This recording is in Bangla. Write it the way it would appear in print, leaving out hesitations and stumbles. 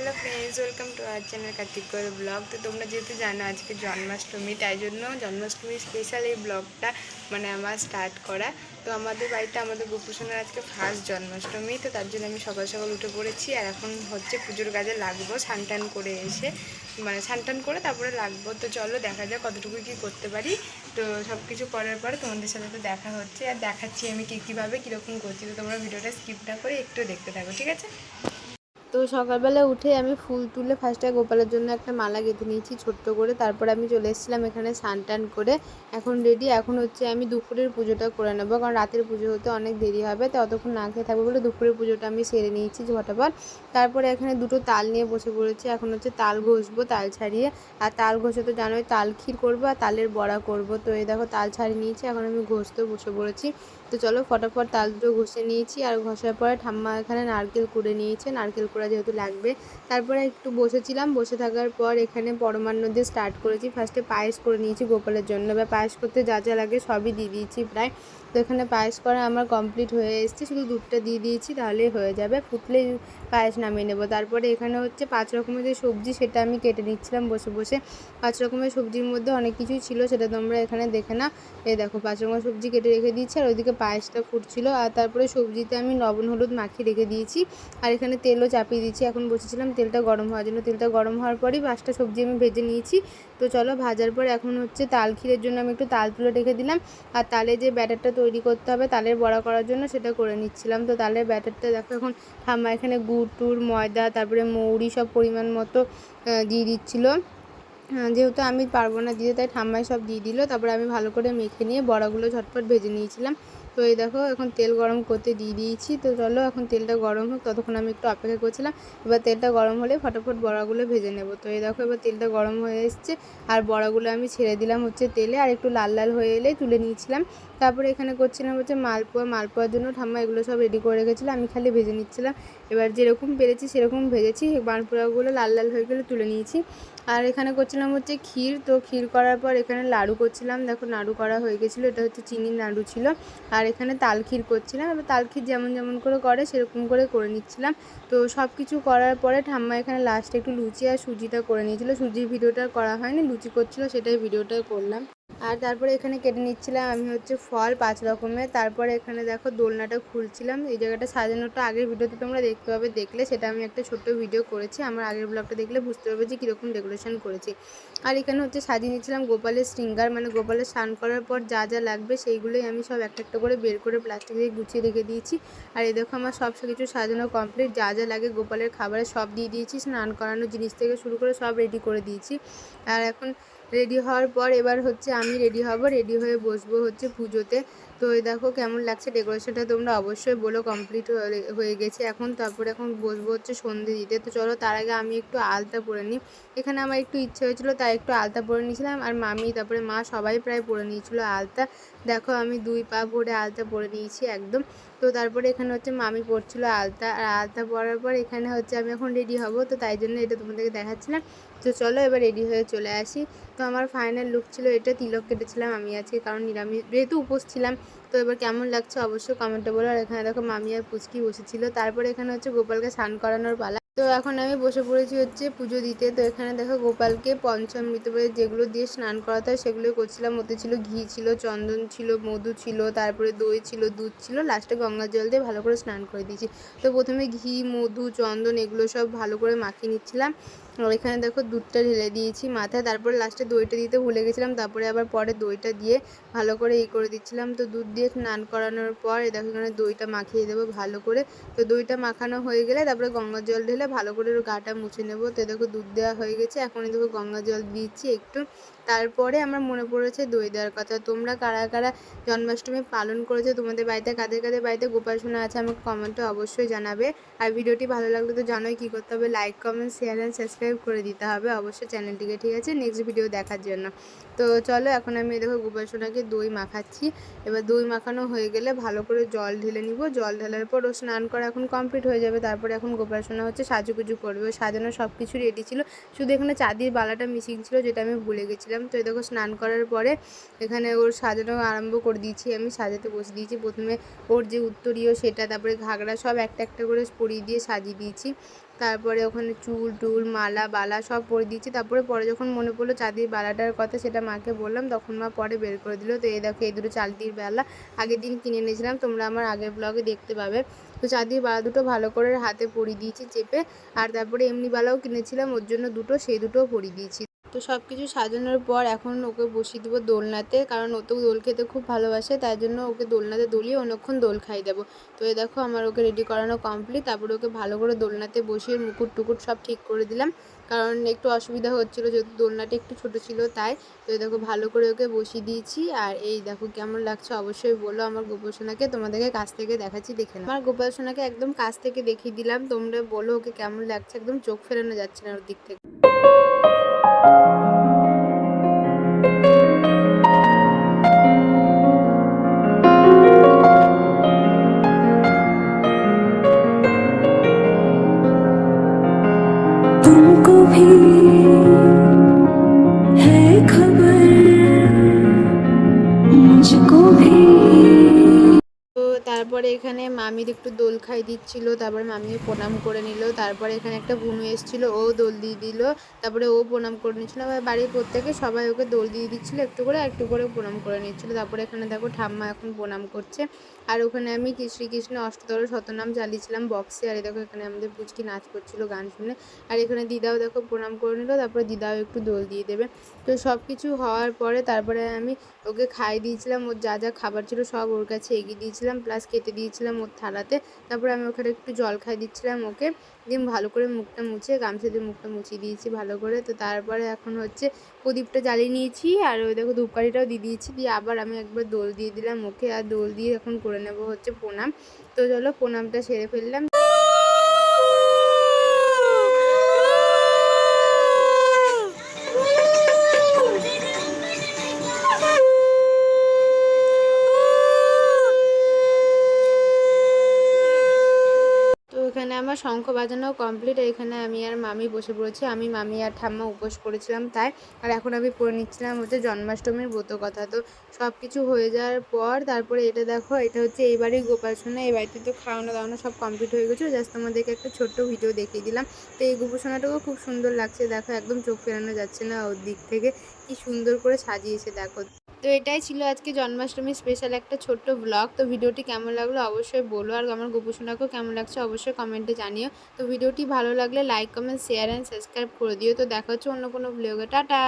Hello friends, welcome to our channel Kartik goal blog. তো তোমরা যেহেতু জানো আজকে জন্মাষ্টমী, তাই জন্য জন্মাষ্টমী স্পেশাল এই ব্লগটা আমার স্টার্ট করা। তো আমাদের বাড়িতে আমাদের গোপুসোনার আজকে ফার্স্ট জন্মাষ্টমী, তো তার জন্য আমি সকাল সকাল উঠে পড়েছি। আর এখন হচ্ছে পুজোর কাজে লাগবো, স্নান করে এসে স্নান করে তারপরে লাগবো। তো চলো দেখা যাক কতটুকু কী করতে পারি। তো সব কিছু করার পরে তোমাদের সাথে তো দেখা হচ্ছে আর দেখাচ্ছি আমি কীভাবে কীরকম করছি। তো তোমরা ভিডিওটা স্কিপ না করে একটু দেখতে থাকো, ঠিক আছে? তো সকালবেলা উঠে আমি ফুল তুলে ফার্স্টে গোপালের জন্য একটা মালা গেঁথে নিয়েছি ছোট্ট করে। তারপর আমি চলে এসেছিলাম এখানে স্নান করে। এখন রেডি। এখন হচ্ছে আমি দুপুরের পুজোটা করে নেবো, কারণ রাতের পুজো হতে অনেক দেরি হবে। তো অতক্ষণ না খেয়ে থাকবো বলে দুপুরের পুজোটা আমি সেরে নিয়েছি ঝটাপট। তারপরে এখানে দুটো তাল নিয়ে বসে পড়েছি। এখন হচ্ছে তাল ঘষবো, তাল ছাড়িয়ে। আর তাল ঘষে তো জানোই, তাল ক্ষীর করবো আর তালের বড়া করবো। তো এই দেখো তাল ছাড়িয়ে নিয়েছি, এখন আমি ঘষতে বসে পড়েছি। তো চলো ফটাফট তাল দুটো ঘষে নিয়েছি। আর ঘষার পরে ঠাম্মা এখানে নারকেল কুড়ে নিয়েছে, নারকেল কুড়া যেহেতু লাগবে। তারপরে একটু বসেছিলাম, বসে থাকার পর এখানে পরমান্ন দিয়ে স্টার্ট করেছি। ফার্স্টে পায়েস করে নিয়েছি গোপালের জন্য। এবার পায়েস করতে যা যা লাগে সবই দিয়ে দিয়েছি প্রায়। তো এখানে পায়েস করা আমার কমপ্লিট হয়ে এসেছে, শুধু দুধটা দিয়ে দিয়েছি, তাহলেই হয়ে যাবে। ফুটলেই পায়েস নামিয়ে নেবো। তারপরে এখানে হচ্ছে 5 রকমের যে সবজি, সেটা আমি কেটে নিচ্ছিলাম বসে বসে। 5 রকমের সবজির মধ্যে অনেক কিছুই ছিল, সেটা তোমরা এখানে দেখে না। এই দেখো 5 রকমের সবজি কেটে রেখে দিয়েছি। আর ওইদিকে পায়েসটা ফুটছিল। আর তারপরে সবজিতে আমি লবণ হলুদ মাখিয়ে রেখে দিয়েছি। আর এখানে তেলও চাপিয়ে দিয়েছি। এখন বসেছিলাম তেলটা গরম হওয়ার জন্য। তেলটা গরম হওয়ার পরই 5টা সবজি আমি ভেজে নিয়েছি। তো চলো ভাজার পর এখন হচ্ছে তাল ক্ষীরের জন্য আমি একটু তাল তুলে রেখে দিলাম। আর তালে যে ব্যাটারটা তৈরি করতে হবে তালের বড়া করার জন্য, সেটা করে নিচ্ছিলাম। তো তালের ব্যাটারটা দেখো এখন ঠাম্মা এখানে গুড় টুড় ময়দা তারপরে মৌরি সব পরিমাণ মতো দিয়ে দিচ্ছিলো। যেহেতু আমি পারবো না দিতে, তাই ঠাম্মাই সব দিয়ে দিল। তারপরে আমি ভালো করে মেখে নিয়ে বড়াগুলো ঝটপট ভেজে নিয়েছিলাম। তো এই দেখো এখন তেল গরম করতে দিয়ে দিয়েছি। তো চলো এখন তেলটা গরম হোক, ততক্ষণ আমি একটু অপেক্ষা করছিলাম। এবার তেলটা গরম হলে ফটাফট বড়াগুলো ভেজে নেব। তো এই দেখো এবার তেলটা গরম হয়ে এসছে। আর বড়াগুলো আমি ছেড়ে দিলাম হচ্ছে তেলে, আর একটু লাল লাল হয়ে এলেই তুলে নিয়েছিলাম। তারপরে এখানে করছিলাম হচ্ছে মালপোয়ার জন্য ঠাম্মা এগুলো সব রেডি করে রেখেছিলো, আমি খালি ভেজে নিচ্ছিলাম। এবার যেরকম পেরেছি সেরকম ভেজেছি। মালপোয়াগুলো লাল লাল হয়ে গেলে তুলে নিয়েছি। আর এখানে করছিলাম হচ্ছে ক্ষীর। তো ক্ষীর করার পর এখানে লাড়ু করছিলাম। দেখো নাড়ু করা হয়ে গেছিলো, এটা হচ্ছে চিনির নাড়ু ছিল। আর এখানে তাল ক্ষীর করছিলাম। এবার তাল ক্ষীর যেমন যেমন করে সেরকম করে নিচ্ছিলাম। তো সব কিছু করার পরে ঠাম্মা এখানে লাস্টে একটু লুচি আর সুজিটা করে নিয়েছিলো। সুজির ভিডিওটা করা হয়নি, লুচি করছিলো সেটাই ভিডিওটা করলাম। আর তারপরে এখানে কেটে নিচ্ছিলাম আমি হচ্ছে ফল 5 রকমের। তারপরে এখানে দেখো দোলনাটা খুলছিলাম। এই জায়গাটা সাজানোটা আগের ভিডিওতে তোমরা দেখতে পাবে, দেখলে সেটা আমি একটা ছোট্ট ভিডিও করেছি। আমার আগের ব্লগটা দেখলে বুঝতে পারবে যে কীরকম ডেকোরেশন করেছি। আর এখানে হচ্ছে সাজিয়ে নিচ্ছিলাম গোপালের শৃঙ্গার, গোপালের স্নান করার পর যা যা লাগবে সেইগুলোই আমি সব একটা একটা করে বের করে প্লাস্টিক দিয়ে গুছিয়ে রেখে দিয়েছি। আর এই দেখো আমার সব কিছু সাজানো কমপ্লিট। যা যা লাগে গোপালের খাবারে সব দিয়ে দিয়েছি, স্নান করানোর জিনিস থেকে শুরু করে সব রেডি করে দিয়েছি। আর এখন রেডি হওয়ার পর এবার হচ্ছে আমি রেডি হব, রেডি হয়ে বসবো হচ্ছে পুজোতে। তো এই দেখো কেমন লাগছে ডেকোরেশনটা, তোমরা অবশ্যই বলো। কমপ্লিট হয়ে গেছে এখন। তারপরে এখন বসবো হচ্ছে সন্ধে দিতে। তো চলো তার আগে আমি একটু আলতা পরে নিই। এখানে আমার একটু ইচ্ছে হয়েছিলো, তাই একটু আলতা পরে নিয়েছিলাম। আর মামি তারপরে মা সবাই প্রায় পরে নিয়েছিলো আলতা। দেখো আমি 2 পা ভরে আলতা পরে নিয়েছি একদম। তো তারপরে এখানে হচ্ছে মামি পরছিলো আলতা। আর আলতা পরার পর এখানে হচ্ছে আমি এখন রেডি হব, তো তাই জন্য এটা তোমাদেরকে দেখাচ্ছিলাম। তো চলো এবার রেডি হয়ে চলে আসি। তো আমার ফাইনাল লুক ছিল এটা। তিলক কেটেছিলাম আমি আজকে, কারণ নিরামিষ যেহেতু উপোস ছিলাম। তো এবার কেমন লাগছে অবশ্যই কমেন্টে বলো। আর এখানে দেখো মামি আর পুচকি বসেছিল। তারপরে এখানে হচ্ছে গোপালকে স্নান করানোর পালা। তো এখন আমি বসে পড়েছি হচ্ছে পুজো দিতে। তো এখানে দেখো গোপালকে পঞ্চামৃত বলে যেগুলো দিয়ে স্নান করাতে হয় সেগুলোই করছিলাম। ওতে ছিল ঘি ছিল, চন্দন ছিল, মধু ছিল, তারপরে দই ছিল, দুধ ছিল, লাস্টে গঙ্গার জল দিয়ে ভালো করে স্নান করে দিয়েছি। তো প্রথমে ঘি মধু চন্দন এগুলো সব ভালো করে মাখিয়ে নিচ্ছিলাম। আর এখানে দেখো দুধটা ঢেলে দিয়েছি মাথায়। তারপরে লাস্টে দইটা দিতে ভুলে গেছিলাম, তারপরে আবার পরে দইটা দিয়ে ভালো করে করে দিচ্ছিলাম। তো দুধ দিয়ে স্নান করানোর পর দেখো এখানে দইটা মাখিয়ে দেবো ভালো করে। তো দইটা মাখানো হয়ে গেলে তারপরে গঙ্গার জল ঢেলে ভালো করে গাটা মুছে নেবো। তো দেখো দুধ দেওয়া হয়ে গেছে, এখন দেখো গঙ্গা জল দিচ্ছি একটু। তারপরে আমার মনে পড়েছে দই দেওয়ার কথা। তোমরা কারা কারা জন্মাষ্টমী পালন করেছে, তোমাদের বাড়িতে কাদের কাদের বাড়িতে গোপাল সোনা আছে আমাকে কমেন্টে অবশ্যই জানাবে। আর ভিডিওটি ভালো লাগলে তো জানোই কী করতে হবে, like comment share and subscribe করে দিতে হবে অবশ্যই চ্যানেলটিকে, ঠিক আছে, নেক্সট ভিডিও দেখার জন্য। তো চলো এখন আমি দেখো গোপাল সোনাকে দই মাখাচ্ছি। এবার দই মাখানো হয়ে গেলে ভালো করে জল ঢেলে নিব। জল ঢালার পর ও স্নান করা এখন কমপ্লিট হয়ে যাবে। তারপরে এখন গোপাল সোনা হচ্ছে সাজুগুজু করবে। ও সাজানো সব কিছু রেডি ছিল, শুধু এখানে চাঁদির বালাটা মিসিং ছিল, যেটা আমি ভুলে গেছিলাম। তো এই দেখো স্নান করার পরে এখানে ওর সাজানো আরম্ভ করে দিয়েছি, আমি সাজাতে বসে দিয়েছি। প্রথমে ওর যে উত্তরীয় সেটা, তারপরে ঘাগরা সব একটা একটা করে পরিয়ে দিয়ে সাজিয়ে দিয়েছি। তারপরে ওখানে চুল টুল মালা বালা সব পরে দিয়েছি। তারপরে পরে যখন মনে পড়লো চাঁদির বালাটার কথা, সেটা মাকে বললাম, তখন মা পরে বের করে দিল। তো এই দেখো, এই দুটো চাঁদির বালা আগের দিন কিনে এনেছিলাম, তোমরা আমার আগের ব্লগে দেখতে পাবে। তো চাঁদির বালা দুটো ভালো করে হাতে পরিয়ে দিয়েছি চেপে। আর তারপরে এমনি বালাও কিনেছিলাম ওর জন্য দুটো, সেই দুটোও পরিয়ে দিয়েছি। তো সব কিছু সাজানোর পর এখন ওকে বসিয়ে দেবো দোলনাতে, কারণ ও তো দোল খেতে খুব ভালোবাসে, তাই জন্য ওকে দোলনাতে দোলিয়ে অনেকক্ষণ দোল খাই দেবো। তো এই দেখো আমার ওকে রেডি করানো কমপ্লিট। তারপরে ওকে ভালো করে দোলনাতে বসিয়ে মুকুট টুকুট সব ঠিক করে দিলাম, কারণ একটু অসুবিধা হচ্ছিলো যেহেতু দোলনাটা একটু ছোটো ছিল তাই। তো এই দেখো ভালো করে ওকে বসিয়ে দিয়েছি। আর এই দেখো কেমন লাগছে অবশ্যই বলো আমার গোপাল সোনাকে। তোমাদেরকে কাছ থেকে দেখাচ্ছি, দেখে নাও। আমার গোপাল সোনাকে একদম কাছ থেকে দেখিয়ে দিলাম, তোমরা বলো ওকে কেমন লাগছে। একদম চোখ ফেরানো যাচ্ছে না ওর দিক থেকে। तुमको भी है खबर, मुझको भी। তো তারপরে এখানে মামির একটু দোল খাই দিচ্ছিল, তারপরে মামিও প্রণাম করে নিল। তারপরে এখানে একটা বুনু এসেছিলো, ও দোল দিয়ে দিল, তারপরে ও প্রণাম করে নিচ্ছিল। আবার বাড়ির প্রত্যেকে সবাই ওকে দোল দিয়ে দিচ্ছিলো, একটু করে প্রণাম করে নিচ্ছিলো। তারপরে এখানে দেখো ঠাম্মা এখন প্রণাম করছে। আর ওখানে আমি শ্রীকৃষ্ণ অষ্টদল শতনাম চালিয়েছিলাম বক্সে। আর দেখো এখানে আমাদের পুচকি নাচ করছিল গান শুনে। আর এখানে দিদাও দেখো প্রণাম করে নিল, তারপরে দিদাও একটু দোল দিয়ে দেবে। তো সব কিছু হওয়ার পরে তারপরে আমি ওকে খাইয়ে দিয়েছিলাম, ওর যা যা খাবার ছিল সব ওর কাছে এগিয়ে দিয়েছিলাম, প্লাস কেটে দিয়েছিলাম ওর থালাতে। তারপরে আমি ওখানে একটু জল খাইয়ে দিচ্ছিলাম ওকে, দিয়ে ভালো করে মুখটা মুছে গামছা দিয়ে মুখটা মুছিয়ে দিয়েছি ভালো করে। তো তারপরে এখন হচ্ছে প্রদীপটা জ্বালিয়ে নিয়েছি, আর ওই দেখো ধূপকাঠিটাও দিয়ে দিয়েছি, দিয়ে আবার আমি একবার দোল দিয়ে দিলাম ওকে। আর দোল দিয়ে এখন করে নেবো হচ্ছে প্রণাম। তো চলো প্রণামটা সেরে ফেললাম। এখানে আমার শঙ্খ বাজানো কমপ্লিট। এখানে আমি আর মামি বসে পড়েছি, আমি মামি আর ঠাম্মা উপোস করেছিলাম তাই। আর এখন আমি পড়ে নিচ্ছিলাম হচ্ছে জন্মাষ্টমীর ব্রত কথা। তো সব কিছু হয়ে যাওয়ার পর তারপরে এটা দেখো, এটা হচ্ছে এই বাড়ির গোপাল সোনা। এই বাড়িতে তো খাওয়ানো দাওয়ানো সব কমপ্লিট হয়ে গেছিলো, জাস্ট তোমাদেরকে একটা ছোট্ট ভিডিও দেখিয়ে দিলাম। তো এই গোপাল সোনাটাকেও খুব সুন্দর লাগছে, দেখো একদম চোখ ফেরানো যাচ্ছে না ওর দিক থেকে, কি সুন্দর করে সাজিয়েছে দেখো। তো এটাই ছিল আজকে জন্মাষ্টমী স্পেশাল একটা ছোট্ট ব্লগ। তো ভিডিওটি কেমন লাগলো অবশ্যই বলো, আর আমার গোপু সোনাকেও কেমন লাগছে অবশ্যই কমেন্টে জানিও। তো ভিডিওটি ভালো লাগলে like comment share and subscribe করে দিও। তো দেখা হচ্ছে অন্য কোনো ব্লগে, টাটা।